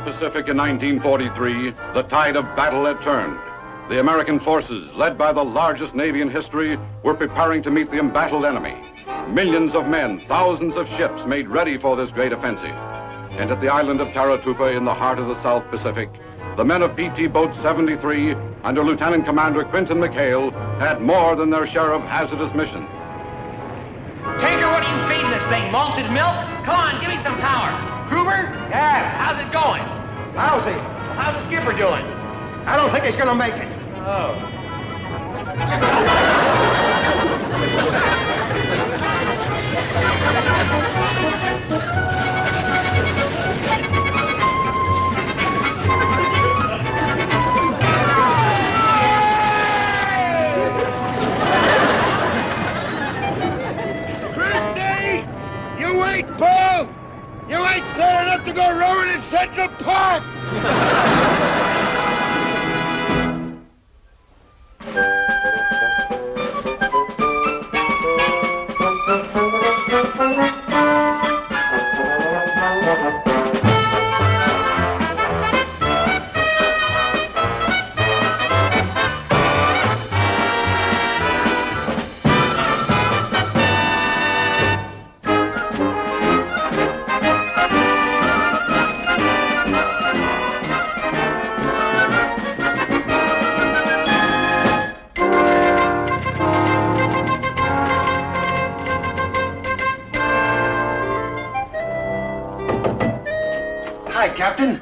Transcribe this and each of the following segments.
Pacific in 1943, the tide of battle had turned. The American forces, led by the largest Navy in history, were preparing to meet the embattled enemy. Millions of men, thousands of ships made ready for this great offensive. And at the island of Taratupa in the heart of the South Pacific, the men of PT Boat 73 under Lieutenant Commander Quentin McHale had more than their share of hazardous mission. Tinker, what are you feeding this thing? Malted milk? Come on, give me some power. Kruger? Yeah. How's it going? Lousy. How's the skipper doing? I don't think he's gonna make it. Oh. Christy! You wait, Paul! You ain't fair enough to go rowing in Central Park! Hi, Captain.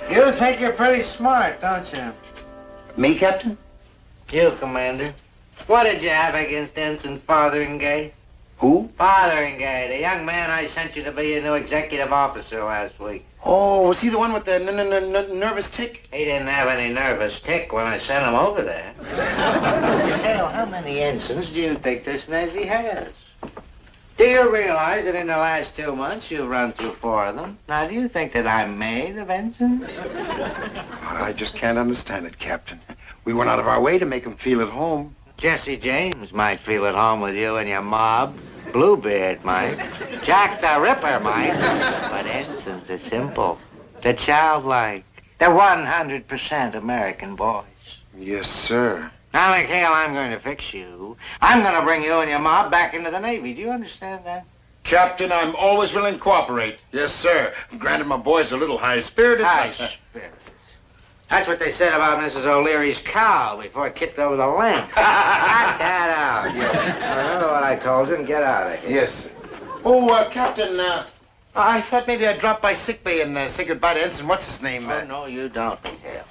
You think you're pretty smart, don't you? Me, Captain? You, Commander. What did you have against Ensign Fotheringay? Who? Fotheringay, the young man I sent you to be your new executive officer last week. Oh, was he the one with the nervous tick? He didn't have any nervous tick when I sent him over there. Hell, how many ensigns do you think this Navy has? Do you realize that in the last 2 months you've run through 4 of them? Now, do you think that I'm made of ensigns? I just can't understand it, Captain. We went out of our way to make him feel at home. Jesse James might feel at home with you and your mob. Bluebeard might. Jack the Ripper might. But ensigns are simple. They're childlike. They're 100% American boys. Yes, sir. Now, McHale, I'm going to fix you. I'm going to bring you and your mob back into the Navy. Do you understand that? Captain, I'm always willing to cooperate. Yes, sir. Granted, my boy's a little high-spirited. High-spirited. That's what they said about Mrs. O'Leary's cow before it kicked over the lamp. Knock that out. Yes. Remember what I told you and get out of here. Yes, sir. Oh, Captain, I thought maybe I'd drop by sickbay and say goodbye to Ensign. What's his name? Oh, no, you don't, McHale.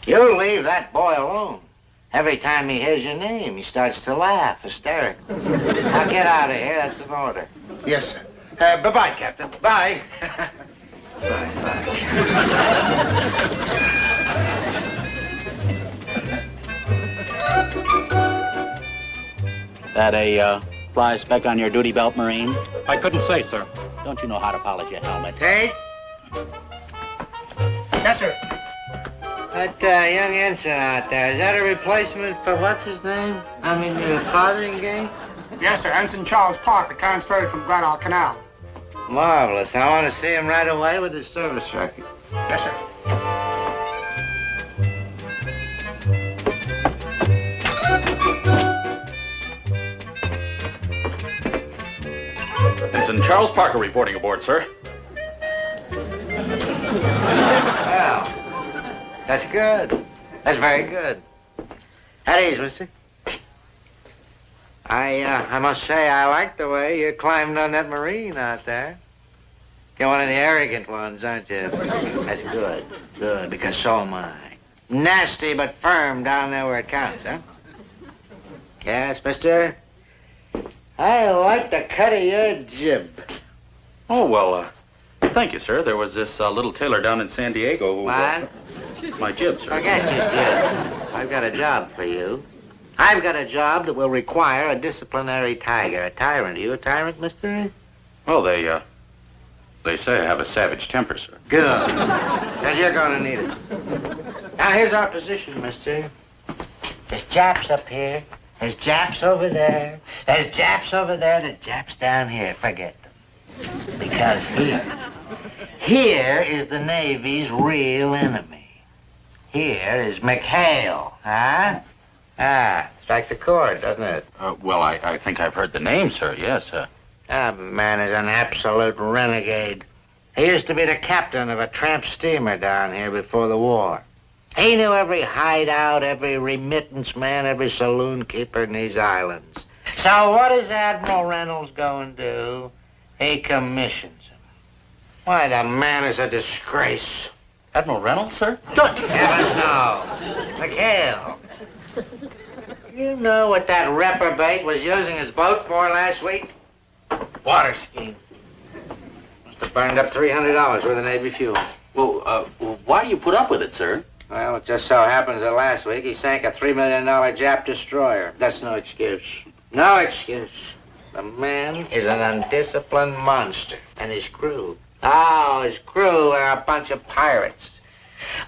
You leave that boy alone. Every time he hears your name, he starts to laugh hysterically. Now get out of here. That's an order. Yes, sir. Bye-bye, Captain. Bye. Bye-bye. That a fly speck on your duty belt, Marine? I couldn't say, sir. Don't you know how to polish your helmet? Tate? Yes, sir. That young ensign out there, is that a replacement for what's his name? I mean, the Fotheringay? Yes, sir. Ensign Charles Parker transferred from Guadalcanal. Marvelous. I want to see him right away with his service record. Yes, sir. Ensign Charles Parker reporting aboard, sir. Well, that's good. That's very good. At ease, mister. I must say I like the way you climbed on that Marine out there. You're one of the arrogant ones, aren't you? That's good. Good, because so am I. Nasty but firm down there where it counts, huh? Yes, mister? I like the cut of your jib. Oh, well, thank you, sir. There was this little tailor down in San Diego who... What? My jib, sir. Forget your jib. I've got a job for you. I've got a job that will require a disciplinary tiger, a tyrant. Are you a tyrant, mister? Well, they say I have a savage temper, sir. Good. Because you're going to need it. Now, here's our position, mister. There's Japs up here. There's Japs over there. There's Japs over there. There's Japs down here. Forget them. Because Here is the Navy's real enemy. Here is McHale, huh? Strikes a chord, doesn't it? Well, I think I've heard the name, sir, yes. That man is an absolute renegade. He used to be the captain of a tramp steamer down here before the war. He knew every hideout, every remittance man, every saloon keeper in these islands. So what does Admiral Reynolds go and do? He commissions him. Why, the man is a disgrace. Admiral Reynolds, sir? Good heavens, no. McHale. You know what that reprobate was using his boat for last week? Water skiing. Must have burned up $300 worth of Navy fuel. Well, why do you put up with it, sir? Well, it just so happens that last week he sank a $3 million Jap destroyer. That's no excuse. No excuse. The man is an undisciplined monster. And his crew. Oh, his crew are a bunch of pirates.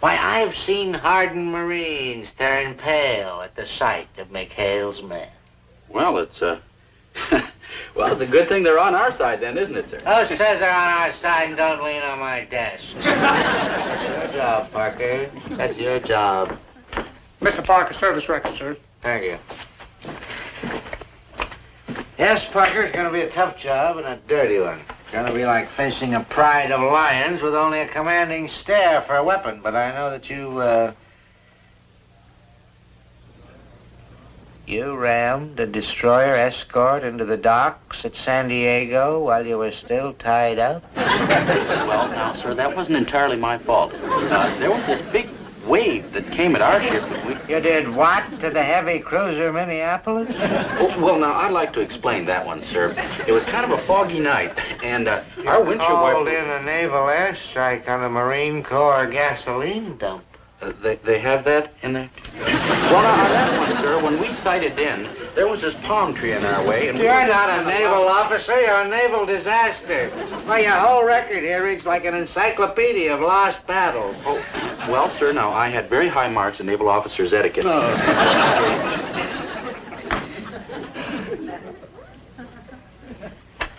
Why, I've seen hardened Marines turn pale at the sight of McHale's men. Well, it's a good thing they're on our side then, isn't it, sir? Who says they're on our side and don't lean on my desk? That's your job, Parker. That's your job. Mr. Parker, service record, sir. Thank you. Yes, Parker, it's going to be a tough job and a dirty one. It's going to be like facing a pride of lions with only a commanding stare for a weapon. But I know that you rammed a destroyer escort into the docks at San Diego while you were still tied up? Well, now, sir, that wasn't entirely my fault. There was this big wave that came at our ship and we... You did what to the heavy cruiser Minneapolis? Oh, well, now, I'd like to explain that one, sir. It was kind of a foggy night, and our windshield called wiper... in a naval airstrike on a Marine Corps gasoline dump. They have that in there? Well, now, on that one, sir, when we sighted in, there was this palm tree in our way, and... You're not a naval officer, you're a naval disaster. Why, your whole record here reads like an encyclopedia of lost battles. Oh, well, sir, now, I had very high marks in naval officers' etiquette.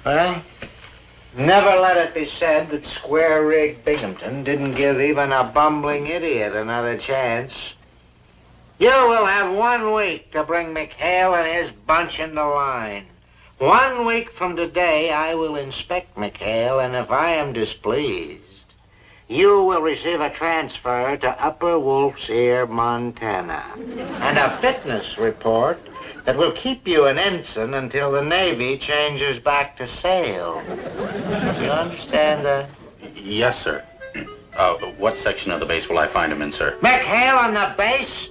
Well, never let it be said that square-rigged Binghamton didn't give even a bumbling idiot another chance. You will have 1 week to bring McHale and his bunch into line. 1 week from today, I will inspect McHale, and if I am displeased, you will receive a transfer to Upper Wolf's Ear, Montana, and a fitness report that will keep you an ensign until the Navy changes back to sail. You understand that? Yes, sir. What section of the base will I find him in, sir? McHale on the base?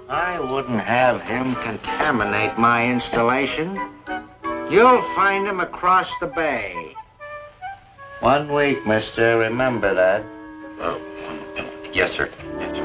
I wouldn't have him contaminate my installation. You'll find him across the bay. 1 week, mister. Remember that. Yes, sir. Yes,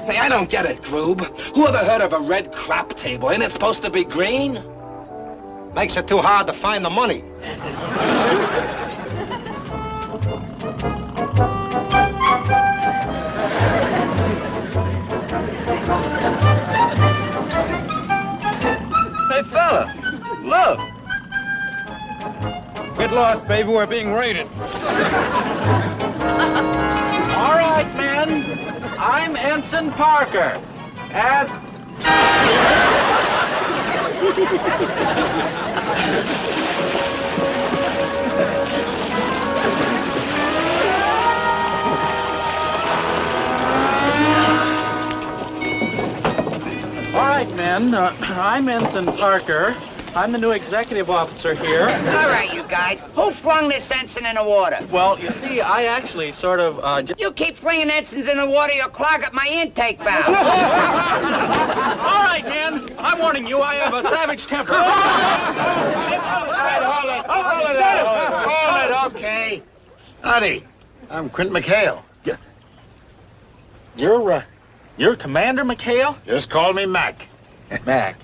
Say, I don't get it, Groob. Who ever heard of a red crap table? Ain't it supposed to be green? Makes it too hard to find the money. Hey, fella, look. Get lost, baby. We're being raided. All right, men. I'm Ensign Parker. And... All right, men. I'm Ensign Parker. I'm the new executive officer here. All right, you guys. Who flung this ensign in the water? Well, you see, I actually sort of, You keep flinging ensigns in the water, you'll clog up my intake valve. All right, man. I'm warning you, I have a savage temper. Hold it, okay. Howdy, I'm Quint McHale. You're Commander McHale? Just call me Mac. Mac.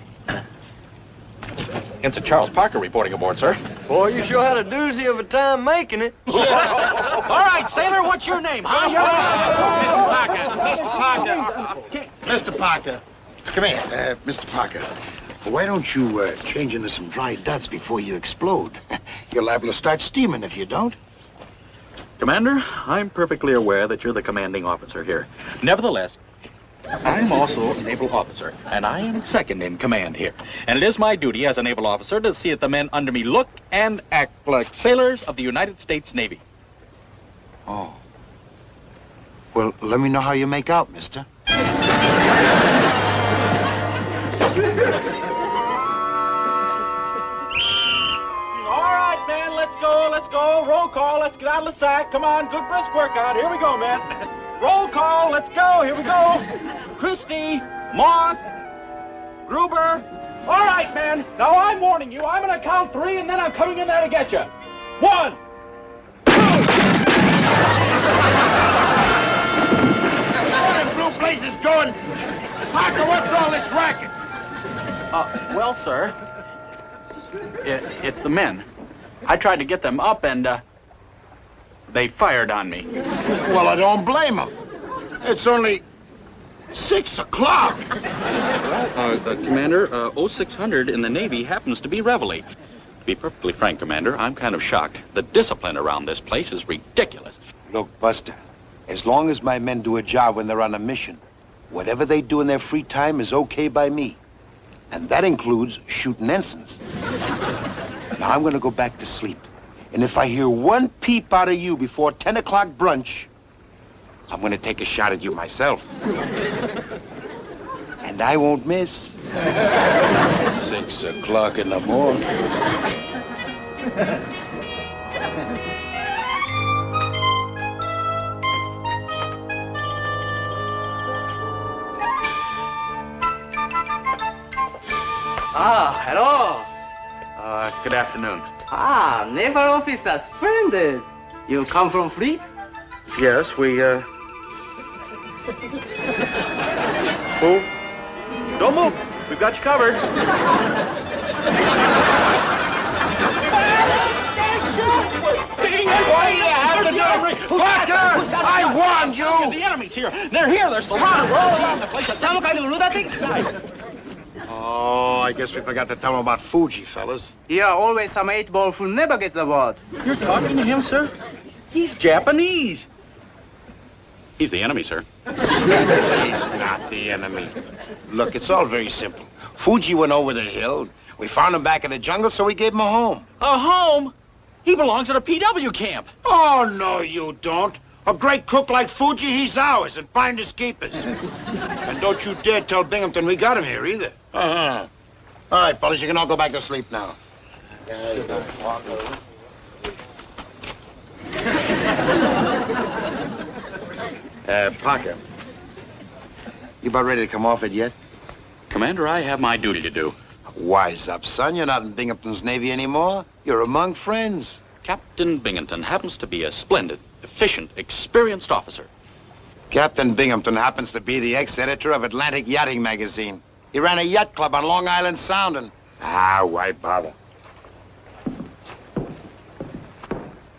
Ensign Charles Parker reporting aboard, sir. Boy, you sure had a doozy of a time making it. All right, sailor, what's your name, huh? Mr. Parker. Come here, Mr. Parker. Why don't you change into some dry duds before you explode? You're liable to start steaming if you don't. Commander, I'm perfectly aware that you're the commanding officer here. Nevertheless, I'm also a naval officer, and I am second in command here. And it is my duty as a naval officer to see that the men under me look and act like sailors of the United States Navy. Oh. Well, let me know how you make out, mister. All right, man, let's go, let's go. Roll call, let's get out of the sack. Come on, good brisk workout. Here we go, man. Roll call, let's go, here we go. Christie, Moss, Gruber. All right, man, now I'm warning you. I'm gonna count 3, and then I'm coming in there to get you. 1, 2. Where the blue place is going? Parker, what's all this racket? Well, sir, it's the men. I tried to get them up, and they fired on me. Well, I don't blame them. It's only 6 o'clock. Well, Commander, 0600 in the Navy happens to be Reveille. To be perfectly frank, Commander, I'm kind of shocked. The discipline around this place is ridiculous. Look, Buster, as long as my men do a job when they're on a mission, whatever they do in their free time is okay by me. And that includes shooting ensigns. Now, I'm going to go back to sleep. And if I hear one peep out of you before 10 o'clock brunch, I'm going to take a shot at you myself. And I won't miss. 6 o'clock in the morning. Ah, hello. Good afternoon. Ah, naval officer, splendid. You come from fleet? Yes, we, Move. Don't move. We've got you covered. Parker, I warned you. The enemy's here. They're here. They're surrounded. We're all around the place. Some kind of lunatic? Oh, I guess we forgot to tell them about Fuji, fellas. Yeah, always some 8-ball who never gets aboard. You're talking to him, sir? He's Japanese. He's the enemy, sir. He's not the enemy. Look, it's all very simple. Fuji went over the hill. We found him back in the jungle, so we gave him a home. A home? He belongs at a PW camp. Oh, no, you don't. A great cook like Fuji, he's ours, and finders keepers. And don't you dare tell Binghamton we got him here, either. Uh-huh. All right, fellas, you can all go back to sleep now. Parker. You about ready to come off it yet? Commander, I have my duty to do. Wise up, son. You're not in Binghamton's Navy anymore. You're among friends. Captain Binghamton happens to be a splendid, efficient, experienced officer. Captain Binghamton happens to be the ex-editor of Atlantic Yachting Magazine. He ran a yacht club on Long Island Sound and... Ah, why bother?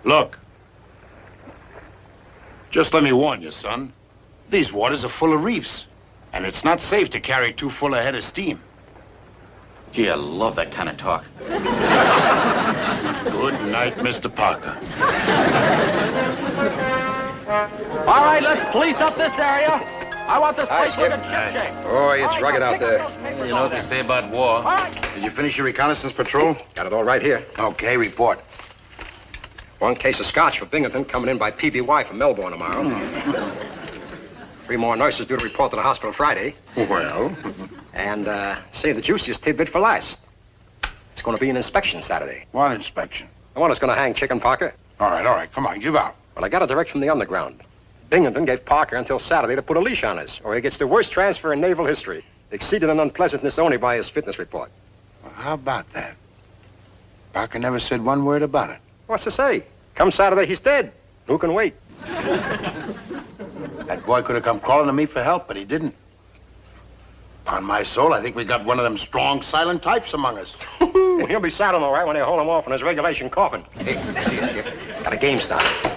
Look. Just let me warn you, son. These waters are full of reefs. And it's not safe to carry too full a head of steam. Gee, I love that kind of talk. Good night, Mr. Parker. All right, let's police up this area. I want this place looking shipshape. Boy, it's rugged out there. You know what they say about war. All right. Did you finish your reconnaissance patrol? Got it all right here. Okay, report. One case of scotch for Binghamton coming in by PBY from Melbourne tomorrow. 3 more nurses due to report to the hospital Friday. Well? And, save the juiciest tidbit for last. It's going to be an inspection Saturday. What inspection? The one that's going to hang Chicken Parker. All right, come on, give out. Well, I got a direct from the underground. Binghamton gave Parker until Saturday to put a leash on us, or he gets the worst transfer in naval history, exceeded in unpleasantness only by his fitness report. Well, how about that? Parker never said one word about it. What's to say? Come Saturday, he's dead. Who can wait? That boy could have come crawling to me for help, but he didn't. On my soul, I think we got one of them strong, silent types among us. Well, he'll be silent all right when they haul him off in his regulation coffin. Hey, see you, Skip. Got a game started. All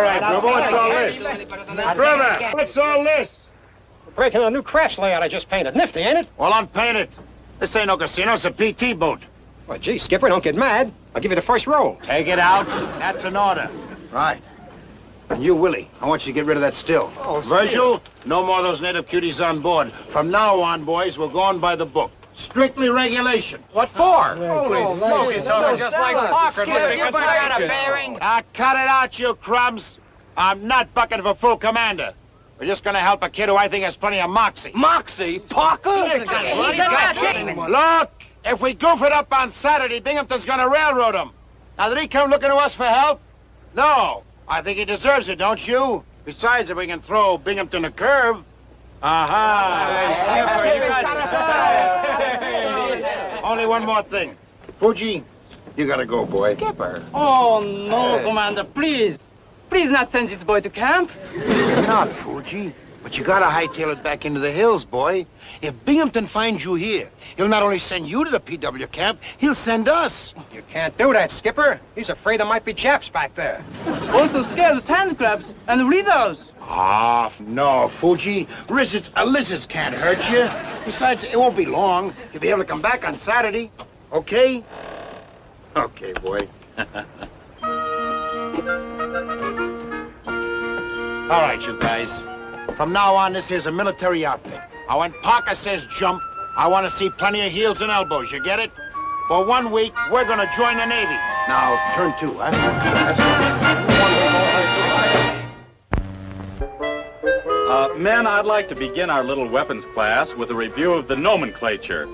right, Grubber, what's all this? Brother, what's all this? Breaking a new crafts layout I just painted. Nifty, ain't it? Well, unpaint it. This ain't no casino, it's a PT boat. Well, gee, Skipper, don't get mad. I'll give you the first roll. Take it out. That's an order. Right. And you, Willie, I want you to get rid of that still. Oh, Virgil, no more of those native cuties on board. From now on, boys, we're going by the book. Strictly regulation. What for? Holy smoke, it's over just like Parker. Cut it out, you crumbs. I'm not bucking for full commander. We're just gonna help a kid who I think has plenty of moxie. Moxie? Parker? Look, if we goof it up on Saturday, Binghamton's gonna railroad him. Now, did he come looking to us for help? No. I think he deserves it, don't you? Besides, if we can throw Binghamton a curve. Only one more thing. Fuji, you gotta go, boy. Skipper. Oh, no, Commander, please. Please not send this boy to camp. Not, Fuji. But you gotta hightail it back into the hills, boy. If Binghamton finds you here, he'll not only send you to the PW camp, he'll send us. You can't do that, Skipper. He's afraid there might be Japs back there. Also scales, handcrabs, and riddles. Ah, no, Fuji. Lizards can't hurt you. Besides, it won't be long. You'll be able to come back on Saturday. Okay? Okay, boy. All right, you guys. From now on, this here's a military outfit. Now, when Parker says jump, I want to see plenty of heels and elbows. You get it? For 1 week, we're going to join the Navy. Now, turn two, huh? Men, I'd like to begin our little weapons class with a review of the nomenclature.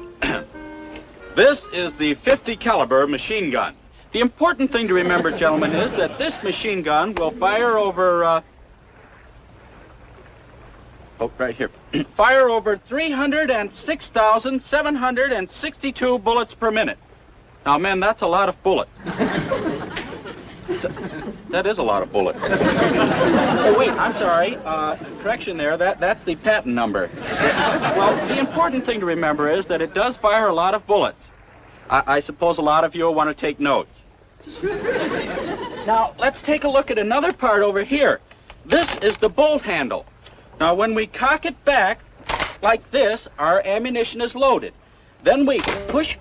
This is the .50 caliber machine gun. The important thing to remember, gentlemen, is that this machine gun will fire over, right here. Fire over 306,762 bullets per minute. Now, men, that's a lot of bullets. That is a lot of bullets. Oh, wait, I'm sorry. Correction there. That's the patent number. Well, the important thing to remember is that it does fire a lot of bullets. I suppose a lot of you will want to take notes. Now, let's take a look at another part over here. This is the bolt handle. Now, when we cock it back like this, our ammunition is loaded. Then we push...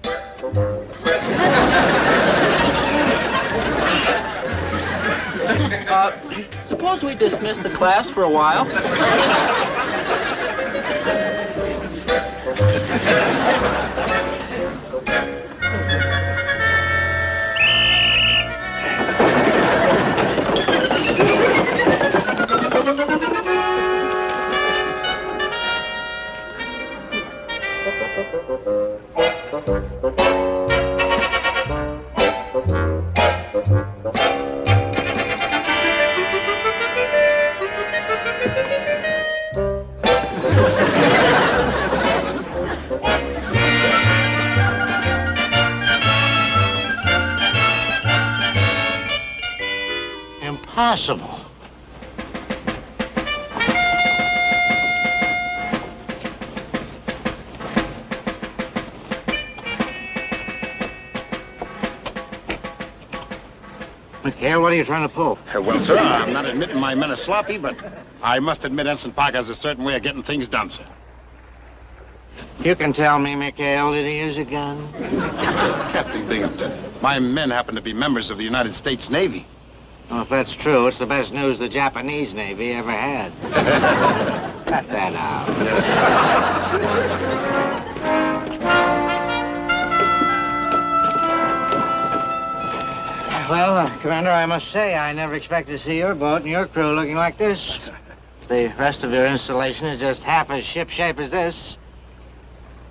suppose we dismiss the class for a while. Impossible. McHale, what are you trying to pull? Well, sir, I'm not admitting my men are sloppy, but I must admit Ensign Parker has a certain way of getting things done, sir. You can tell me, McHale, did he use a gun? Captain Binghamton, my men happen to be members of the United States Navy. Well, if that's true, it's the best news the Japanese Navy ever had. Cut that out. Well, Commander, I must say, I never expected to see your boat and your crew looking like this. The rest of your installation is just half as shipshape as this.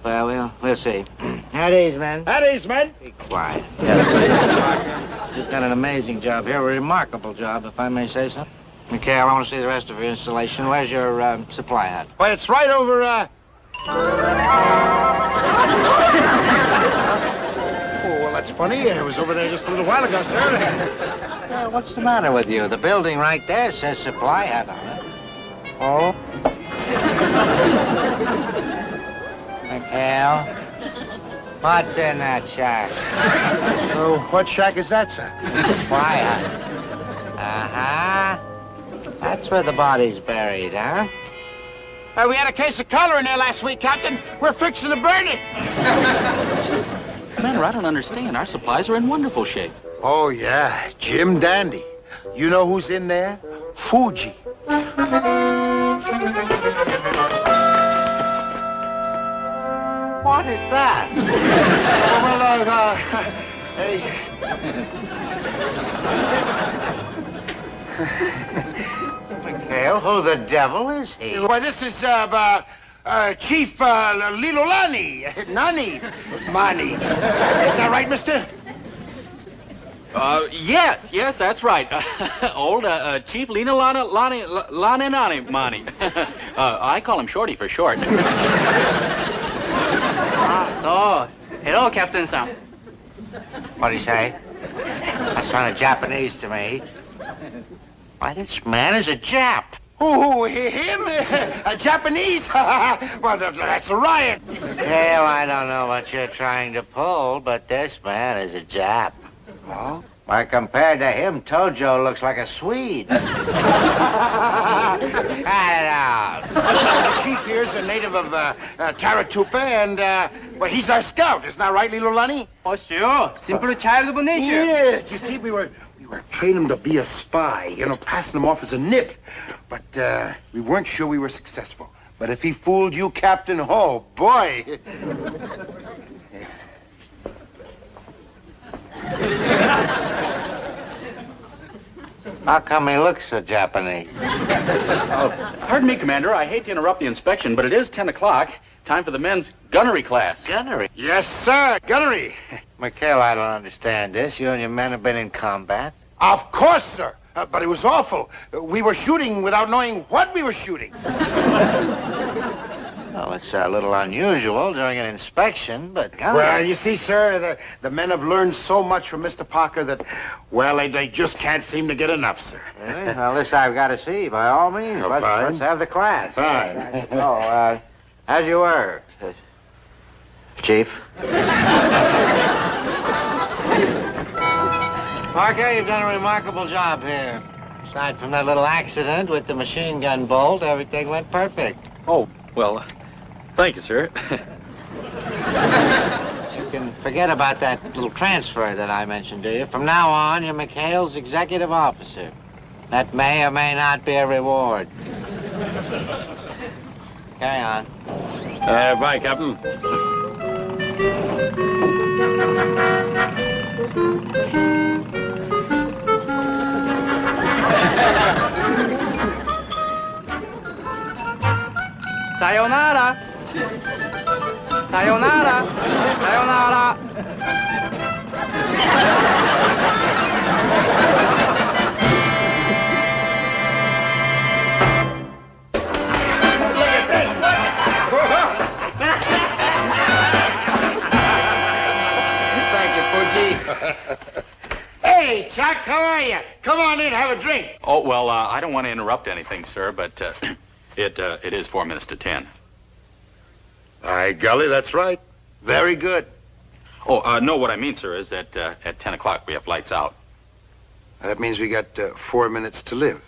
Well, we'll see. At ease, men. At ease, men. Be quiet. You've done an amazing job here, a remarkable job, if I may say so. McHale, I want to see the rest of your installation. Where's your supply hut? Well, it's right over, Oh, well, let's funny. I was over there just a little while ago, sir. What's the matter with you? The building right there says supply hat on it. Oh? McHale, what's in that shack? Oh, what shack is that, sir? Supply hat. Uh-huh. That's where the body's buried, huh? We had a case of cholera in there last week, Captain. We're fixing to burn it. Commander, I don't understand. Our supplies are in wonderful shape. Oh, yeah. Jim Dandy. You know who's in there? Fuji. What is that? McHale, who the devil is he? Well, this is, Chief, Lilolani. Nani. Mani. Is that right, mister? Yes, that's right. Old Chief Lina Lani Mani. I call him Shorty for short. So, hello, Captain Sam. What'd he say? That sounded Japanese to me. Why, this man is a Jap. Who, him? Japanese? Well, that's a riot. Hell, I don't know what you're trying to pull, but this man is a Jap. Oh? Why, compared to him, Tojo looks like a Swede. Cut it out. The chief here's a native of Taratupa, and, well, he's our scout. Isn't that right, Lilolani? Oh, sure. Simple child of nature. Yes, you see, we were training him to be a spy, passing him off as a nip. But we weren't sure we were successful. But if he fooled you, Captain, oh, boy. How come he looks so Japanese? Pardon me, Commander. I hate to interrupt the inspection, but it is 10 o'clock. Time for the men's gunnery class. Gunnery? Yes, sir, gunnery. McHale, I don't understand this. You and your men have been in combat? Of course, sir. But it was awful. We were shooting without knowing what we were shooting. Well, it's a little unusual during an inspection, but gunnery... Well, you see, sir, the men have learned so much from Mr. Parker that, well, they just can't seem to get enough, sir. Really? Well, this I've got to see, by all means. Oh, Let's have the class. Fine. Oh, as you were, Chief. Parker, you've done a remarkable job here. Aside from that little accident with the machine gun bolt, everything went perfect. Oh, well, thank you, sir. You can forget about that little transfer that I mentioned to you. From now on, you're McHale's executive officer. That may or may not be a reward. Carry on. Bye, Captain. Sayonara. Sayonara. Sayonara. Hey, Chuck, how are you? Come on in, have a drink. Oh, well, I don't want to interrupt anything, sir, but it is 4 minutes to 10. Aye, golly, that's right. Very good. Oh, no, what I mean, sir, is that at 10 o'clock we have lights out. That means we got 4 minutes to live.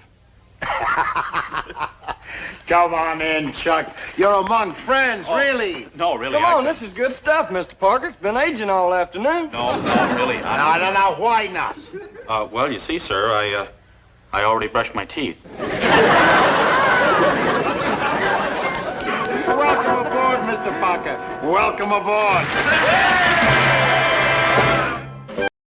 Come on in, Chuck. You're among friends, really. No, really. Come on, this is good stuff, Mr. Parker. It's been aging all afternoon. No, really. No, why not? Well, you see, sir, I already brushed my teeth. Welcome aboard, Mr. Parker. Welcome aboard.